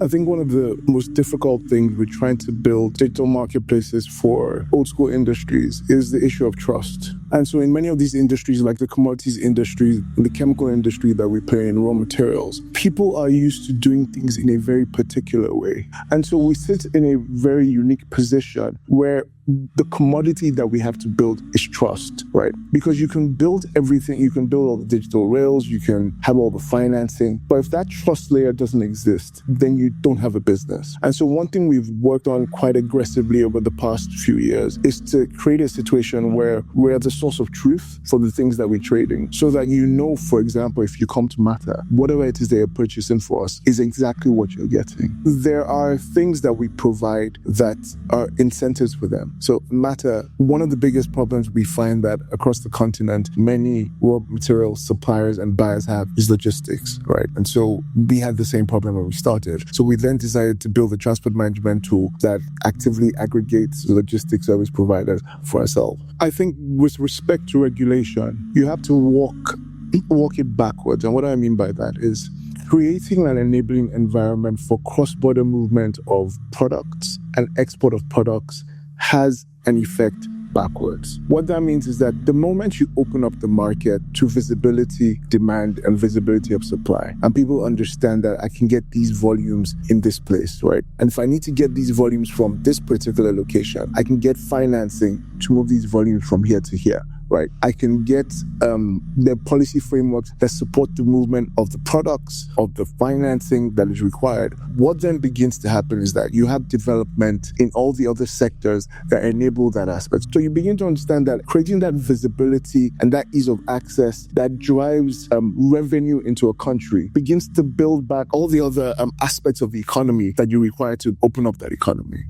I think one of the most difficult things with trying to build digital marketplaces for old school industries is the issue of trust. And so in many of these industries, like the commodities industry, the chemical industry that we play in, raw materials, people are used to doing things in a very particular way. And so we sit in a very unique position where the commodity that we have to build is trust, right? Because you can build everything, you can build all the digital rails, you can have all the financing, but if that trust layer doesn't exist, then you don't have a business. And so one thing we've worked on quite aggressively over the past few years is to create a situation where we're the source of truth for the things that we're trading, so that you know, for example, if you come to Matta, whatever it is they are purchasing for us is exactly what you're getting. There are things that we provide that are incentives for them. So Matta, one of the biggest problems we find that across the continent, many raw material suppliers and buyers have is logistics, right? And so we had the same problem when we started. So we then decided to build a transport management tool that actively aggregates logistics service providers for ourselves. I think with respect to regulation, you have to walk it backwards. And what I mean by that is creating an enabling environment for cross-border movement of products and export of products has an effect backwards. What that means is that the moment you open up the market to visibility, demand, and visibility of supply, and people understand that I can get these volumes in this place, right? And if I need to get these volumes from this particular location, I can get financing to move these volumes from here to here, right? I can get the policy frameworks that support the movement of the products, of the financing that is required. What then begins to happen is that you have development in all the other sectors that enable that aspect. So you begin to understand that creating that visibility and that ease of access that drives revenue into a country begins to build back all the other aspects of the economy that you require to open up that economy.